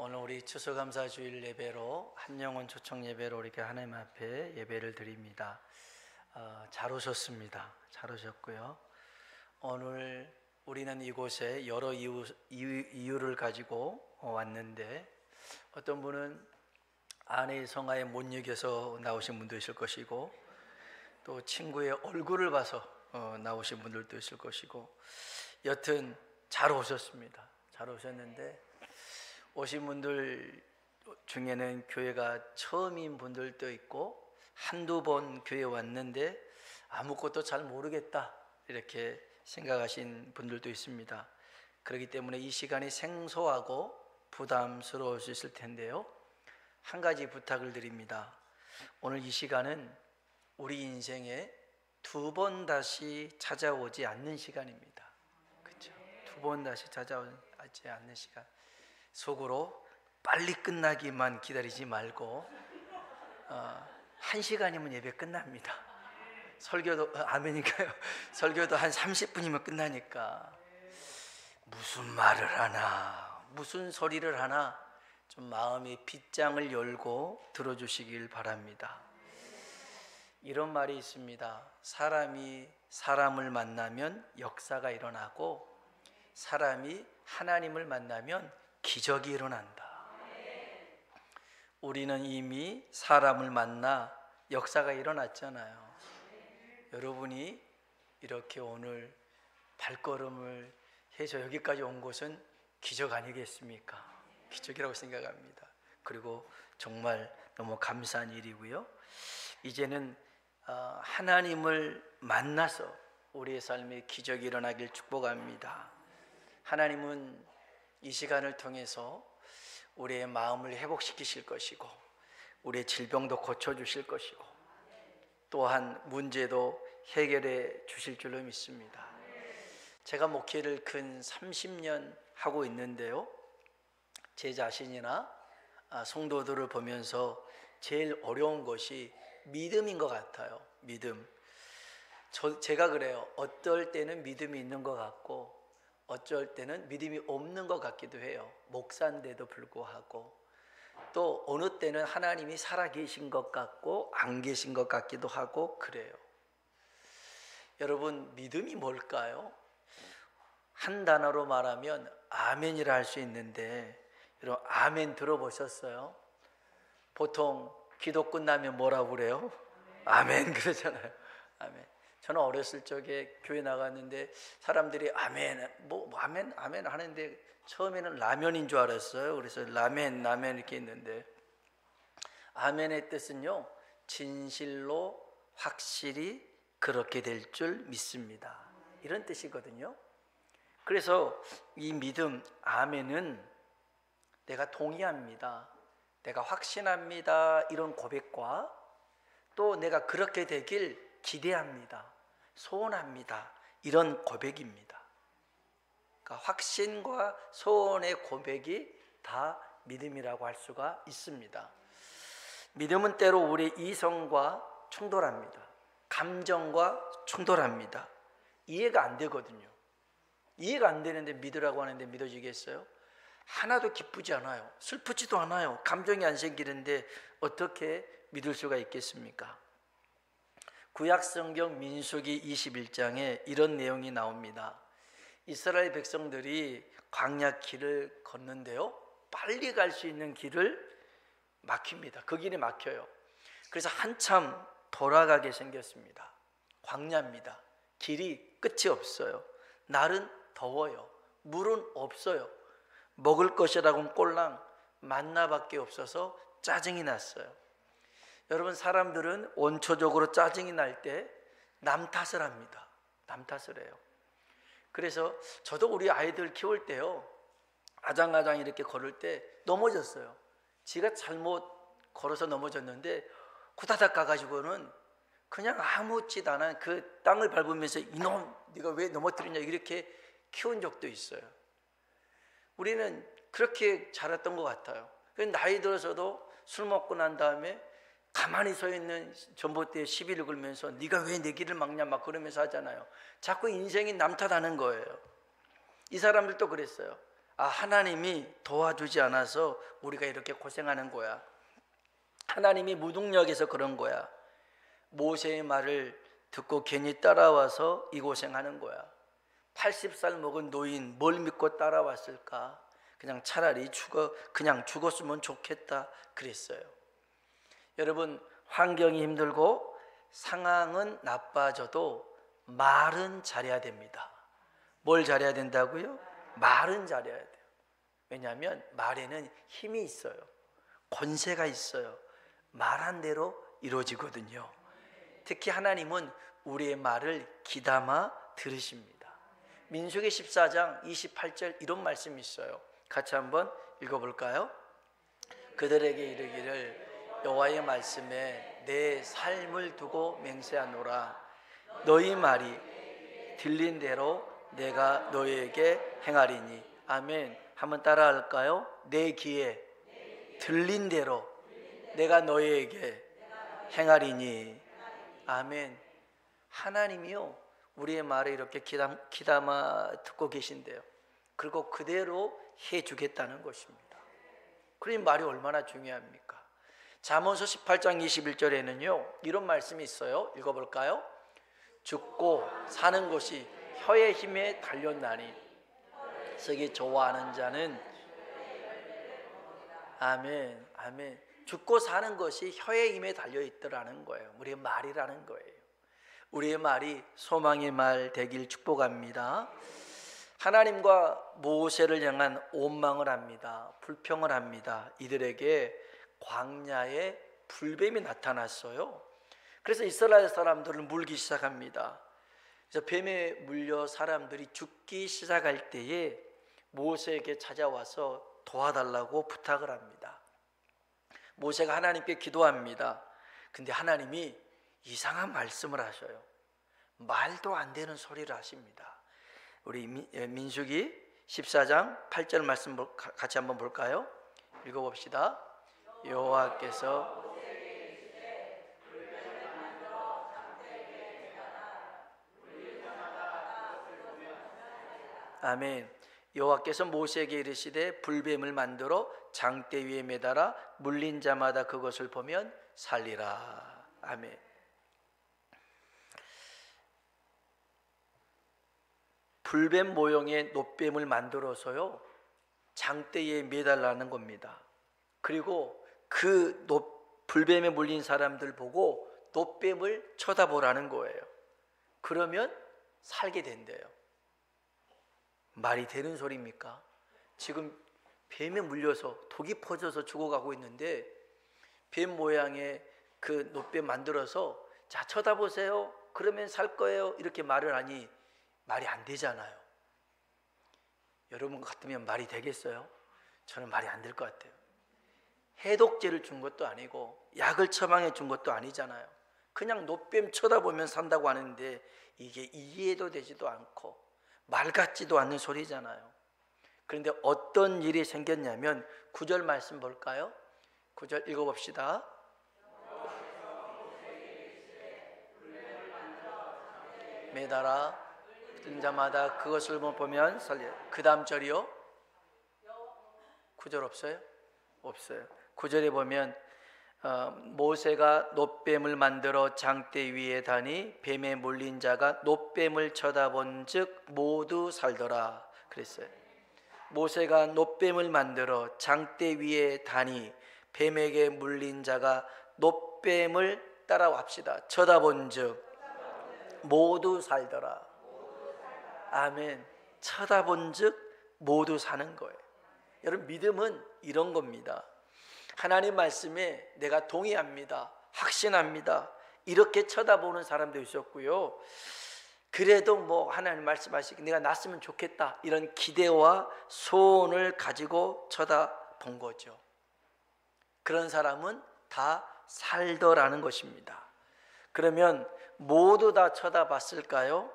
오늘 우리 추수감사주일 예배로 한영원 초청 예배로 이렇게 하나님 앞에 예배를 드립니다. 잘 오셨습니다. 잘 오셨고요. 오늘 우리는 이곳에 여러 이유를 가지고 왔는데, 어떤 분은 아내의 성화에 못 이겨서 나오신 분도 있을 것이고, 또 친구의 얼굴을 봐서 나오신 분들도 있을 것이고, 여튼 잘 오셨습니다. 잘 오셨는데, 오신 분들 중에는 교회가 처음인 분들도 있고, 한두 번 교회 왔는데 아무것도 잘 모르겠다 이렇게 생각하신 분들도 있습니다. 그렇기 때문에 이 시간이 생소하고 부담스러울 수 있을 텐데요, 한 가지 부탁을 드립니다. 오늘 이 시간은 우리 인생에 두 번 다시 찾아오지 않는 시간입니다. 그렇죠? 두 번 다시 찾아오지 않는 시간. 속으로 빨리 끝나기만 기다리지 말고, 1시간이면 예배 끝납니다. 설교도 아멘인가요? 설교도 한 30분이면 끝나니까 무슨 말을 하나, 무슨 소리를 하나 좀 마음의 빗장을 열고 들어주시길 바랍니다. 이런 말이 있습니다. 사람이 사람을 만나면 역사가 일어나고, 사람이 하나님을 만나면 기적이 일어난다. 우리는 이미 사람을 만나 역사가 일어났잖아요. 여러분이 이렇게 오늘 발걸음을 해서 여기까지 온 것은 기적 아니겠습니까? 기적이라고 생각합니다. 그리고 정말 너무 감사한 일이고요. 이제는 하나님을 만나서 우리의 삶에 기적이 일어나길 축복합니다. 하나님은 이 시간을 통해서 우리의 마음을 회복시키실 것이고, 우리의 질병도 고쳐주실 것이고, 또한 문제도 해결해 주실 줄로 믿습니다. 제가 목회를 근 30년 하고 있는데요, 제 자신이나 성도들을 보면서 제일 어려운 것이 믿음인 것 같아요. 믿음. 제가 그래요. 어떨 때는 믿음이 있는 것 같고, 어쩔 때는 믿음이 없는 것 같기도 해요. 목사인데도 불구하고. 또 어느 때는 하나님이 살아계신 것 같고 안 계신 것 같기도 하고 그래요. 여러분, 믿음이 뭘까요? 한 단어로 말하면 아멘이라 할 수 있는데, 여러분 아멘 들어보셨어요? 보통 기도 끝나면 뭐라고 그래요? 아멘 그러잖아요. 아멘. 저는 어렸을 적에 교회 나갔는데 사람들이 아멘, 아멘, 아멘 하는데 처음에는 라면인 줄 알았어요. 그래서 라멘 이렇게 있는데, 아멘의 뜻은요, 진실로 확실히 그렇게 될 줄 믿습니다, 이런 뜻이거든요. 그래서 이 믿음, 아멘은 내가 동의합니다, 내가 확신합니다, 이런 고백과, 또 내가 그렇게 되길 기대합니다, 소원합니다, 이런 고백입니다. 그러니까 확신과 소원의 고백이 다 믿음이라고 할 수가 있습니다. 믿음은 때로 우리의 이성과 충돌합니다. 감정과 충돌합니다. 이해가 안 되거든요. 이해가 안 되는데 믿으라고 하는데 믿어지겠어요? 하나도 기쁘지 않아요. 슬프지도 않아요. 감정이 안 생기는데 어떻게 믿을 수가 있겠습니까? 구약성경 민수기 21장에 이런 내용이 나옵니다. 이스라엘 백성들이 광야 길을 걷는데요, 빨리 갈 수 있는 길을 막힙니다. 그 길이 막혀요. 그래서 한참 돌아가게 생겼습니다. 광야입니다. 길이 끝이 없어요. 날은 더워요. 물은 없어요. 먹을 것이라고는 꼴랑 만나밖에 없어서 짜증이 났어요. 여러분, 사람들은 원초적으로 짜증이 날 때 남 탓을 합니다. 남 탓을 해요. 그래서 저도 우리 아이들 키울 때요, 아장아장 이렇게 걸을 때 넘어졌어요. 지가 잘못 걸어서 넘어졌는데 후다닥 가가지고는 그냥 아무 짓 안 한 그 땅을 밟으면서 이놈 네가 왜 넘어뜨리냐 이렇게 키운 적도 있어요. 우리는 그렇게 자랐던 것 같아요. 나이 들어서도 술 먹고 난 다음에 가만히 서 있는 전봇대에 시비를 걸면서 네가 왜 내 길을 막냐 막 그러면서 하잖아요. 자꾸 인생이 남 탓하는 거예요. 이 사람들도 그랬어요. 하나님이 도와주지 않아서 우리가 이렇게 고생하는 거야. 하나님이 무능력해서 그런 거야. 모세의 말을 듣고 괜히 따라와서 이 고생하는 거야. 80살 먹은 노인 뭘 믿고 따라왔을까? 그냥 차라리 그냥 죽었으면 좋겠다 그랬어요. 여러분, 환경이 힘들고 상황은 나빠져도 말은 잘해야 됩니다. 뭘 잘해야 된다고요? 말은 잘해야 돼요. 왜냐하면 말에는 힘이 있어요. 권세가 있어요. 말한 대로 이루어지거든요. 특히 하나님은 우리의 말을 귀담아 들으십니다. 민수기 14장 28절 이런 말씀이 있어요. 같이 한번 읽어볼까요? 그들에게 이르기를 여호와의 말씀에 내 삶을 두고 맹세하노라. 너희 말이 들린 대로 내가 너희에게 행하리니. 아멘. 한번 따라할까요? 내 귀에 들린 대로 내가 너희에게 행하리니. 아멘. 하나님이요, 우리의 말을 이렇게 귀담아 듣고 계신데요. 그리고 그대로 해주겠다는 것입니다. 그러니 말이 얼마나 중요합니까? 잠언서 18장 21절에는요 이런 말씀이 있어요. 읽어볼까요? 죽고 사는 것이 혀의 힘에 달렸나니 쓰기 좋아하는 자는. 아멘, 아멘. 죽고 사는 것이 혀의 힘에 달려있더라는 거예요. 우리의 말이라는 거예요. 우리의 말이 소망의 말 되길 축복합니다. 하나님과 모세를 향한 원망을 합니다. 불평을 합니다. 이들에게 광야에 불뱀이 나타났어요. 그래서 이스라엘 사람들을 물기 시작합니다. 그래서 뱀에 물려 사람들이 죽기 시작할 때에 모세에게 찾아와서 도와달라고 부탁을 합니다. 모세가 하나님께 기도합니다. 근데 하나님이 이상한 말씀을 하셔요. 말도 안 되는 소리를 하십니다. 우리 민수기 14장 8절 말씀 같이 한번 볼까요? 읽어봅시다. 여호와께서 아멘. 여호와께서 모세에게 이르시되 불뱀을 만들어 장대 위에 매달아 물린 자마다 그것을 보면 살리라. 아멘. 불뱀 모형의 놋뱀을 만들어서요 장대에 매달라는 겁니다. 그리고 그 불뱀에 물린 사람들 보고 놋뱀을 쳐다보라는 거예요. 그러면 살게 된대요. 말이 되는 소리입니까? 지금 뱀에 물려서 독이 퍼져서 죽어가고 있는데 뱀 모양의 그 놋뱀 만들어서 자 쳐다보세요 그러면 살 거예요 이렇게 말을 하니 말이 안 되잖아요. 여러분 같으면 말이 되겠어요? 저는 말이 안 될 것 같아요. 해독제를 준 것도 아니고 약을 처방해 준 것도 아니잖아요. 그냥 놋뱀 쳐다보면 산다고 하는데 이게 이해도 되지도 않고 말 같지도 않는 소리잖아요. 그런데 어떤 일이 생겼냐면 9절 말씀 볼까요? 9절 읽어봅시다. 매달아 든 자마다 그것을 보면 살려. 그 다음 절이요? 9절 없어요? 없어요. 9절에 보면 모세가 놋뱀을 만들어 장대 위에 다니 뱀에 물린 자가 놋뱀을 쳐다본 즉 모두 살더라 그랬어요. 모세가 놋뱀을 만들어 장대 위에 다니 뱀에게 물린 자가 놋뱀을 따라합시다. 쳐다본 즉 모두 살더라. 아멘. 쳐다본 즉 모두 사는 거예요. 여러분 믿음은 이런 겁니다. 하나님 말씀에 내가 동의합니다. 확신합니다. 이렇게 쳐다보는 사람도 있었고요. 그래도 뭐 하나님 말씀하시기 내가 났으면 좋겠다 이런 기대와 소원을 가지고 쳐다본 거죠. 그런 사람은 다 살더라는 것입니다. 그러면 모두 다 쳐다봤을까요?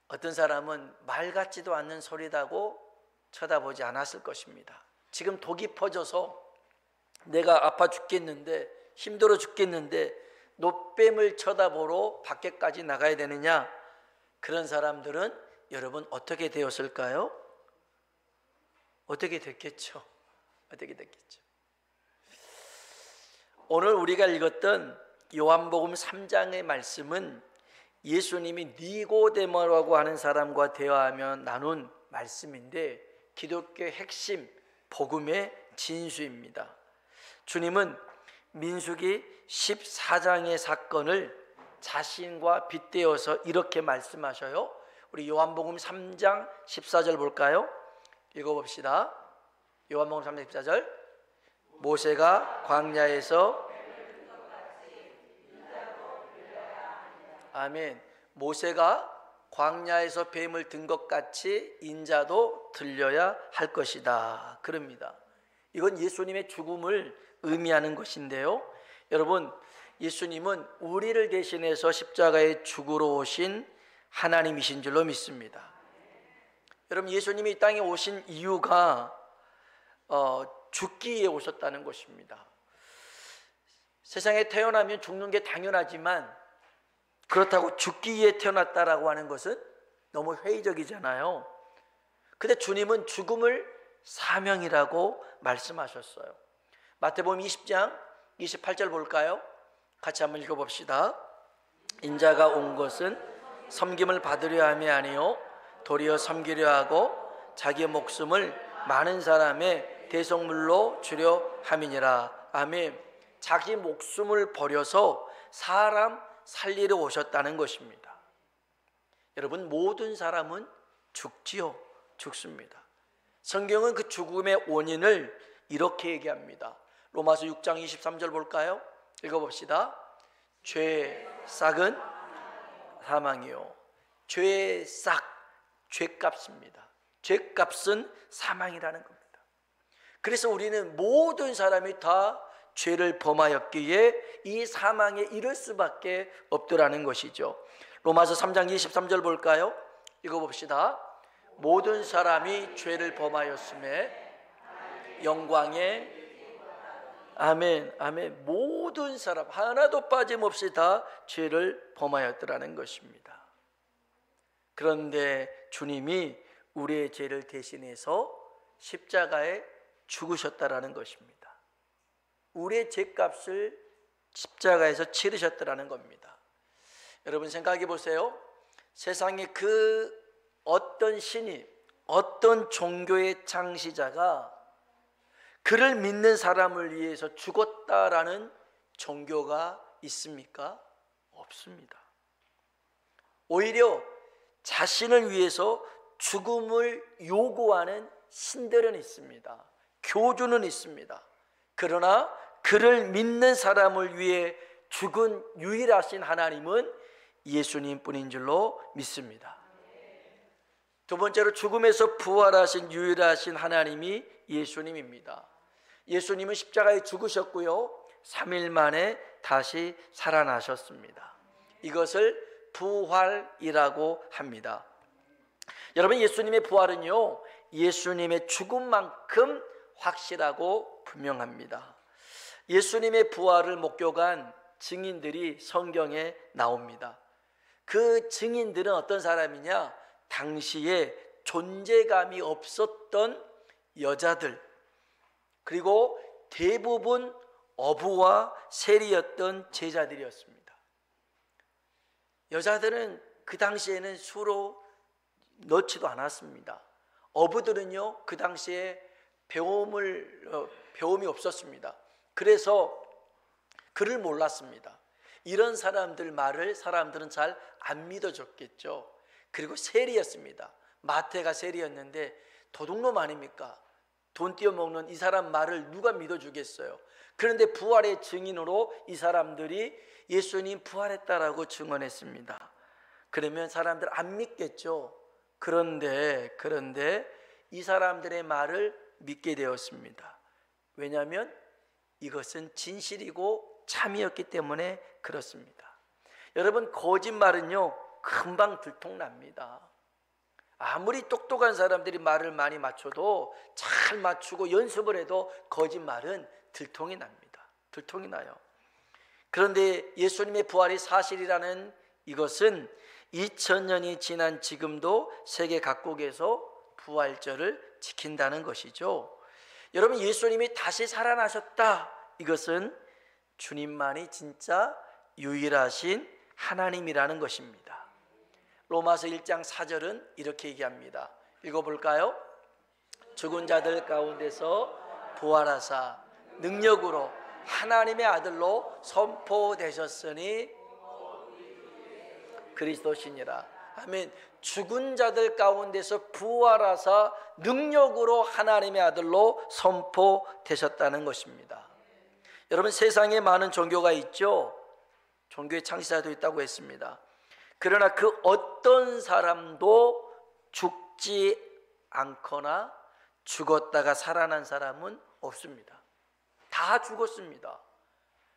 어떤 사람은 말 같지도 않는 소리다고 쳐다보지 않았을 것입니다. 지금 독이 퍼져서 내가 아파 죽겠는데 힘들어 죽겠는데 놋뱀을 쳐다보러 밖에까지 나가야 되느냐? 그런 사람들은 여러분 어떻게 되었을까요? 어떻게 됐겠죠? 어떻게 됐겠죠? 오늘 우리가 읽었던 요한복음 3장의 말씀은 예수님이 니고데모라고 하는 사람과 대화하며 나눈 말씀인데 기독교의 핵심 복음의 진수입니다. 주님은 민수기 14장의 사건을 자신과 빗대어서 이렇게 말씀하셔요. 우리 요한복음 3장 14절 볼까요? 읽어봅시다. 요한복음 3장 14절. 모세가 광야에서 아멘. 모세가 광야에서 뱀을 든 것 같이 인자도 들려야 할 것이다. 그럽니다. 이건 예수님의 죽음을 의미하는 것인데요. 여러분, 예수님은 우리를 대신해서 십자가에 죽으러 오신 하나님이신 줄로 믿습니다. 여러분, 예수님이 이 땅에 오신 이유가 죽기 위해 오셨다는 것입니다. 세상에 태어나면 죽는 게 당연하지만 그렇다고 죽기 위해 태어났다라고 하는 것은 너무 회의적이잖아요. 근데 주님은 죽음을 사명이라고 말씀하셨어요. 마태복음 20장 28절 볼까요? 같이 한번 읽어봅시다. 인자가 온 것은 섬김을 받으려 함이 아니요 도리어 섬기려 하고 자기의 목숨을 많은 사람의 대속물로 주려 함이니라. 아멘. 자기 목숨을 버려서 사람 살리러 오셨다는 것입니다. 여러분, 모든 사람은 죽지요. 죽습니다. 성경은 그 죽음의 원인을 이렇게 얘기합니다. 로마서 6장 23절 볼까요? 읽어봅시다. 죄의 싹은 사망이요. 죄의 싹, 죄값입니다. 죄값은 사망이라는 겁니다. 그래서 우리는 모든 사람이 다 죄를 범하였기에 이 사망에 이를 수밖에 없더라는 것이죠. 로마서 3장 23절 볼까요? 읽어봅시다. 모든 사람이 죄를 범하였음에 영광에 아멘, 아멘. 모든 사람 하나도 빠짐없이 다 죄를 범하였더라는 것입니다. 그런데 주님이 우리의 죄를 대신해서 십자가에 죽으셨다라는 것입니다. 우리의 죄값을 십자가에서 치르셨다라는 겁니다. 여러분 생각해 보세요. 세상에 그 어떤 신이 어떤 종교의 창시자가 그를 믿는 사람을 위해서 죽었다라는 종교가 있습니까? 없습니다. 오히려 자신을 위해서 죽음을 요구하는 신들은 있습니다. 교주는 있습니다. 그러나 그를 믿는 사람을 위해 죽은 유일하신 하나님은 예수님 뿐인 줄로 믿습니다. 두 번째로 죽음에서 부활하신 유일하신 하나님이 예수님입니다. 예수님은 십자가에 죽으셨고요 3일 만에 다시 살아나셨습니다. 이것을 부활이라고 합니다. 여러분, 예수님의 부활은요 예수님의 죽음만큼 확실하고 분명합니다. 예수님의 부활을 목격한 증인들이 성경에 나옵니다. 그 증인들은 어떤 사람이냐? 당시에 존재감이 없었던 여자들, 그리고 대부분 어부와 세리였던 제자들이었습니다. 여자들은 그 당시에는 수로 넣지도 않았습니다. 어부들은요 그 당시에 배움이 없었습니다. 그래서 그를 몰랐습니다. 이런 사람들 말을 사람들은 잘 안 믿어줬겠죠. 그리고 세리였습니다. 마태가 세리였는데 도둑놈 아닙니까? 돈 띄어먹는 이 사람 말을 누가 믿어주겠어요? 그런데 부활의 증인으로 이 사람들이 예수님 부활했다라고 증언했습니다. 그러면 사람들 안 믿겠죠. 그런데 이 사람들의 말을 믿게 되었습니다. 왜냐하면 이것은 진실이고 참이었기 때문에 그렇습니다. 여러분, 거짓말은요 금방 들통납니다. 아무리 똑똑한 사람들이 말을 많이 맞춰도 잘 맞추고 연습을 해도 거짓말은 들통이 납니다. 들통이 나요. 그런데 예수님의 부활이 사실이라는 이것은 2000년이 지난 지금도 세계 각국에서 부활절을 지킨다는 것이죠. 여러분, 예수님이 다시 살아나셨다, 이것은 주님만이 진짜 유일하신 하나님이라는 것입니다. 로마서 1장 4절은 이렇게 얘기합니다. 읽어볼까요? 죽은 자들 가운데서 부활하사 능력으로 하나님의 아들로 선포되셨으니 그리스도시니라. 아멘. 죽은 자들 가운데서 부활하사 능력으로 하나님의 아들로 선포되셨다는 것입니다. 여러분, 세상에 많은 종교가 있죠. 종교의 창시자도 있다고 했습니다. 그러나 그 어떤 사람도 죽지 않거나 죽었다가 살아난 사람은 없습니다. 다 죽었습니다.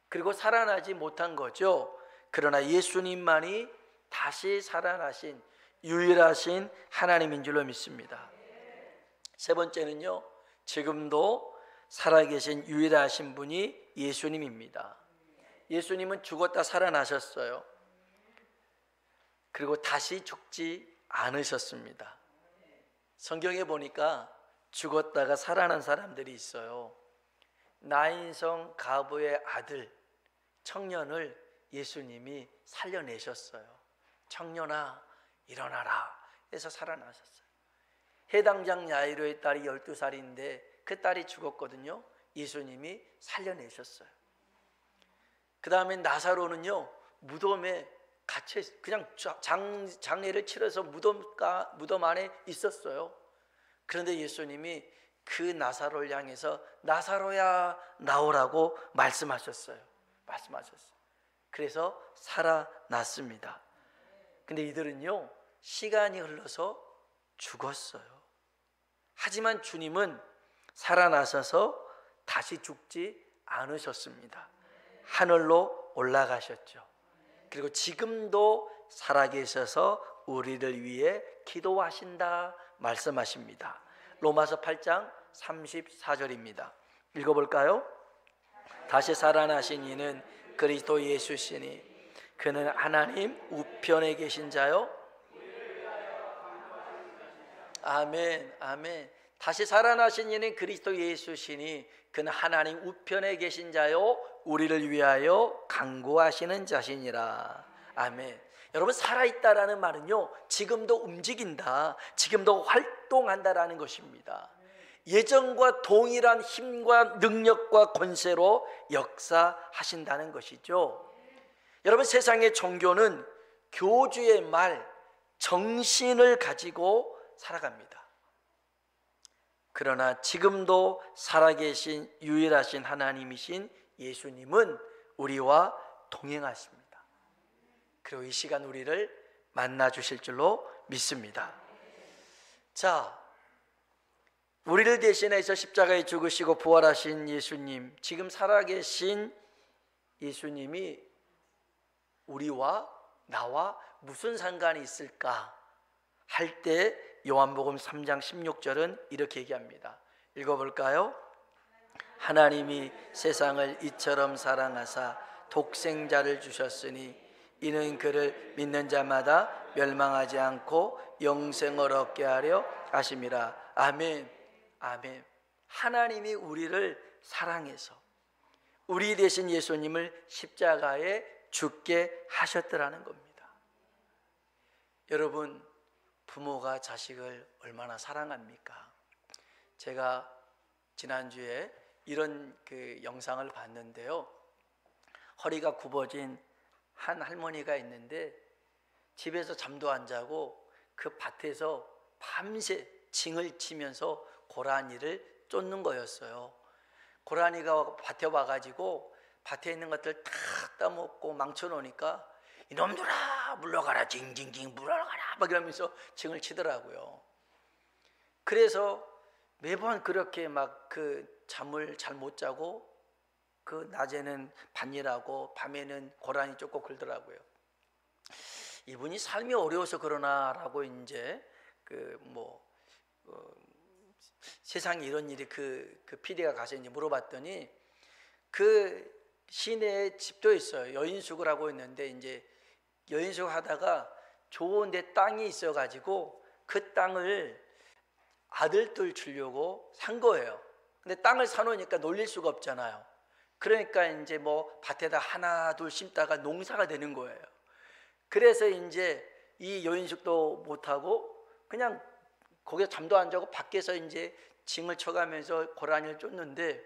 그리고 살아나지 못한 거죠. 그러나 예수님만이 다시 살아나신 유일하신 하나님인 줄로 믿습니다. 세 번째는요, 지금도 살아계신 유일하신 분이 예수님입니다. 예수님은 죽었다 살아나셨어요. 그리고 다시 죽지 않으셨습니다. 성경에 보니까 죽었다가 살아난 사람들이 있어요. 나인성 가부의 아들 청년을 예수님이 살려내셨어요. 청년아 일어나라 해서 살아나셨어요. 해당장 야이로의 딸이 12살인데 그 딸이 죽었거든요. 예수님이 살려내셨어요. 그 다음에 나사로는요, 무덤에 갇혀 그냥 장례를 치러서 무덤 안에 있었어요. 그런데 예수님이 그 나사로를 향해서 나사로야 나오라고 말씀하셨어요. 그래서 살아났습니다. 근데 이들은요, 시간이 흘러서 죽었어요. 하지만 주님은 살아나셔서 다시 죽지 않으셨습니다. 하늘로 올라가셨죠. 그리고 지금도 살아계셔서 우리를 위해 기도하신다 말씀하십니다. 로마서 8장 34절입니다. 읽어볼까요? 다시 살아나신 이는 그리스도 예수시니 그는 하나님 우편에 계신 자요. 아멘, 아멘. 다시 살아나신 이는 그리스도 예수시니 그는 하나님 우편에 계신 자요 우리를 위하여 간구하시는 자시니라. 아멘. 여러분, 살아있다라는 말은요, 지금도 움직인다, 지금도 활동한다라는 것입니다. 예전과 동일한 힘과 능력과 권세로 역사하신다는 것이죠. 여러분, 세상의 종교는 교주의 말, 정신을 가지고 살아갑니다. 그러나 지금도 살아계신 유일하신 하나님이신 예수님은 우리와 동행하십니다. 그리고 이 시간 우리를 만나 주실 줄로 믿습니다. 자, 우리를 대신해서 십자가에 죽으시고 부활하신 예수님, 지금 살아계신 예수님이 우리와 나와 무슨 상관이 있을까 할 때 요한복음 3장 16절은 이렇게 얘기합니다. 읽어볼까요? 하나님이 세상을 이처럼 사랑하사 독생자를 주셨으니 이는 그를 믿는 자마다 멸망하지 않고 영생을 얻게 하려 하심이라. 아멘, 아멘. 하나님이 우리를 사랑해서 우리 대신 예수님을 십자가에 죽게 하셨더라는 겁니다. 여러분, 부모가 자식을 얼마나 사랑합니까? 제가 지난주에 이런 영상을 봤는데요, 허리가 굽어진 한 할머니가 있는데 집에서 잠도 안 자고 그 밭에서 밤새 징을 치면서 고라니를 쫓는 거였어요. 고라니가 밭에 와가지고 밭에 있는 것들 다 따먹고 망쳐놓으니까 이놈들아 물러가라, 징징징 물러가라 막 이러면서 징을 치더라고요. 그래서 매번 그렇게 막 잠을 잘 못 자고 낮에는 밭일하고 밤에는 고라니 쫓고 그러더라고요. 이분이 삶이 어려워서 그러나라고 이제 세상에 이런 일이 PD가 가서 이제 물어봤더니 시내에 집도 있어요. 여인숙을 하고 있는데 이제 여인숙 하다가 좋은 데 땅이 있어가지고 그 땅을 아들들 주려고 산 거예요. 근데 땅을 사놓으니까 놀릴 수가 없잖아요. 그러니까 이제 뭐 밭에다 하나 둘 심다가 농사가 되는 거예요. 그래서 이제 이 여인숙도 못하고 그냥 거기서 잠도 안 자고 밖에서 이제 징을 쳐가면서 고라니를 쫓는데,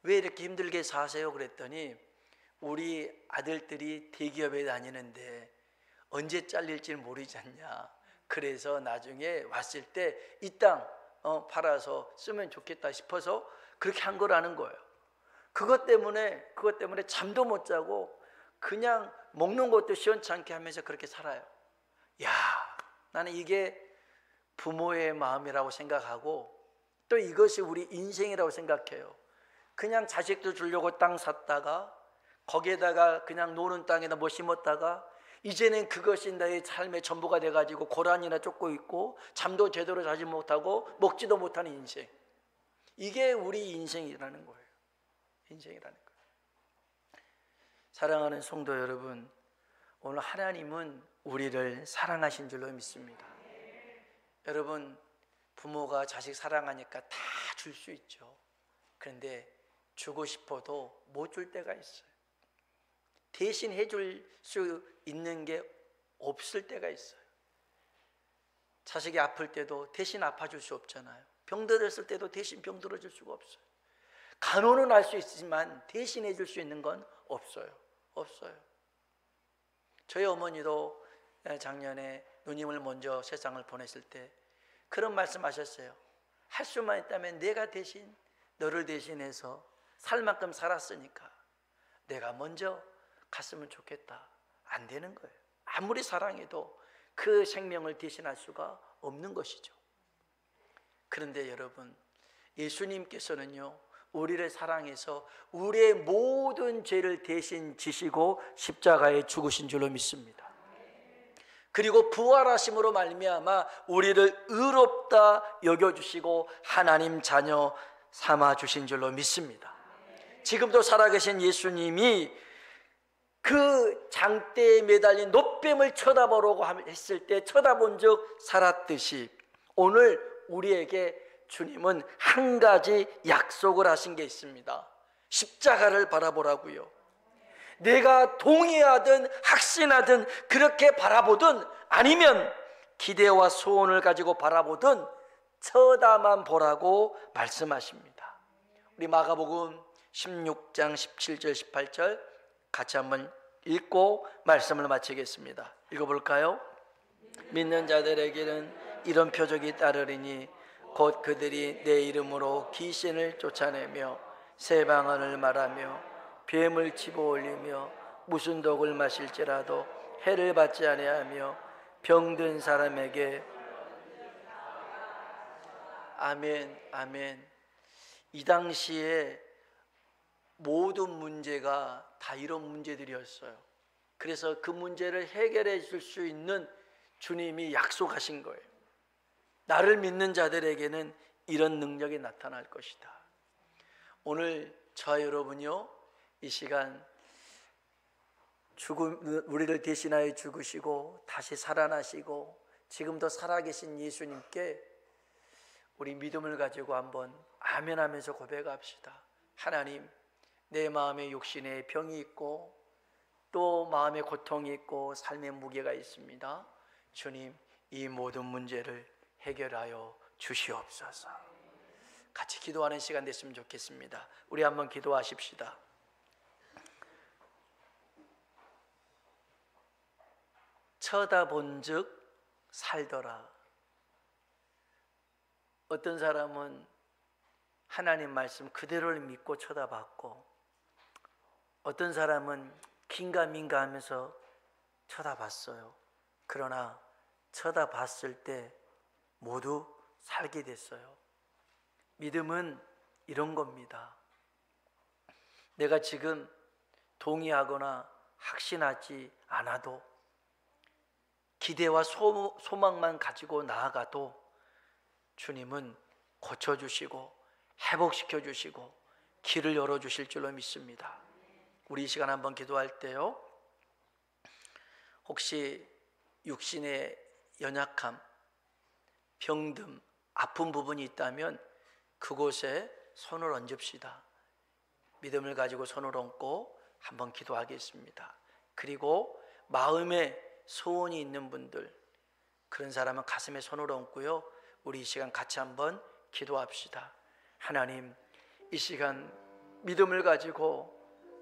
왜 이렇게 힘들게 사세요? 그랬더니 우리 아들들이 대기업에 다니는데 언제 잘릴지 모르지 않냐. 그래서 나중에 왔을 때 이 땅 팔아서 쓰면 좋겠다 싶어서 그렇게 한 거라는 거예요. 그것 때문에 잠도 못 자고 그냥 먹는 것도 시원찮게 하면서 그렇게 살아요. 야, 나는 이게 부모의 마음이라고 생각하고 또 이것이 우리 인생이라고 생각해요. 그냥 자식들 주려고 땅 샀다가 거기에다가 그냥 노는 땅에다 뭐 심었다가 이제는 그것이 나의 삶의 전부가 돼가지고 고라니나 쫓고 있고 잠도 제대로 자지 못하고 먹지도 못하는 인생. 이게 우리 인생이라는 거예요. 인생이라는 거예요. 사랑하는 성도 여러분, 오늘 하나님은 우리를 사랑하신 줄로 믿습니다. 여러분, 부모가 자식 사랑하니까 다 줄 수 있죠. 그런데 주고 싶어도 못 줄 때가 있어요. 대신 해줄 수 있는 게 없을 때가 있어요. 자식이 아플 때도 대신 아파줄 수 없잖아요. 병들었을 때도 대신 병들어줄 수가 없어요. 간호는 할 수 있지만 대신 해줄 수 있는 건 없어요. 저희 어머니도 작년에 누님을 먼저 세상을 보냈을 때 그런 말씀 하셨어요. 할 수만 있다면 내가 대신 너를 대신해서 살 만큼 살았으니까 내가 먼저 갔으면 좋겠다. 안 되는 거예요. 아무리 사랑해도 그 생명을 대신할 수가 없는 것이죠. 그런데 여러분, 예수님께서는요, 우리를 사랑해서 우리의 모든 죄를 대신 지시고 십자가에 죽으신 줄로 믿습니다. 그리고 부활하심으로 말미암아 우리를 의롭다 여겨주시고 하나님 자녀 삼아주신 줄로 믿습니다. 지금도 살아계신 예수님이 그 장대에 매달린 노뱀을 쳐다보려고 했을 때 쳐다본 적 살았듯이 오늘 우리에게 주님은 한 가지 약속을 하신 게 있습니다. 십자가를 바라보라고요. 내가 동의하든 확신하든 그렇게 바라보든 아니면 기대와 소원을 가지고 바라보든 쳐다만 보라고 말씀하십니다. 우리 마가복음 16장 17절 18절 같이 한번 읽고 말씀을 마치겠습니다. 읽어볼까요? 믿는 자들에게는 이런 표적이 따르리니 곧 그들이 내 이름으로 귀신을 쫓아내며 새 방언을 말하며 뱀을 집어 올리며 무슨 독을 마실지라도 해를 받지 아니하며 병든 사람에게 아멘. 이 당시에 모든 문제가 다 이런 문제들이었어요. 그래서 그 문제를 해결해 줄 수 있는 주님이 약속하신 거예요. 나를 믿는 자들에게는 이런 능력이 나타날 것이다. 오늘 저와 여러분요, 이 시간 우리를 대신하여 죽으시고 다시 살아나시고 지금도 살아계신 예수님께 우리 믿음을 가지고 한번 아멘 하면서 고백합시다. 하나님, 내 마음에 육신에 병이 있고 또 마음에 고통이 있고 삶의 무게가 있습니다. 주님, 이 모든 문제를 해결하여 주시옵소서. 같이 기도하는 시간 됐으면 좋겠습니다. 우리 한번 기도하십시다. 쳐다본즉 살더라. 어떤 사람은 하나님 말씀 그대로를 믿고 쳐다봤고 어떤 사람은 긴가민가 하면서 쳐다봤어요. 그러나 쳐다봤을 때 모두 살게 됐어요. 믿음은 이런 겁니다. 내가 지금 동의하거나 확신하지 않아도 기대와 소망만 가지고 나아가도 주님은 고쳐주시고 회복시켜주시고 길을 열어주실 줄로 믿습니다. 우리 이 시간 한번 기도할 때요, 혹시 육신의 연약함, 병듦, 아픈 부분이 있다면 그곳에 손을 얹읍시다. 믿음을 가지고 손을 얹고 한번 기도하겠습니다. 그리고 마음에 소원이 있는 분들, 그런 사람은 가슴에 손을 얹고요, 우리 이 시간 같이 한번 기도합시다. 하나님, 이 시간 믿음을 가지고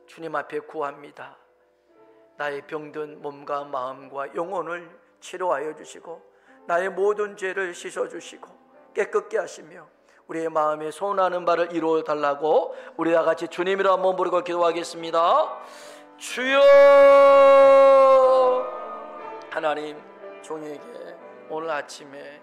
주님 앞에 구합니다. 나의 병든 몸과 마음과 영혼을 치료하여 주시고 나의 모든 죄를 씻어주시고 깨끗게 하시며 우리의 마음에 소원하는 바를 이루어 달라고 우리 다 같이 주님이라 한번 부르고 기도하겠습니다. 주여! 하나님, 종에게 오늘 아침에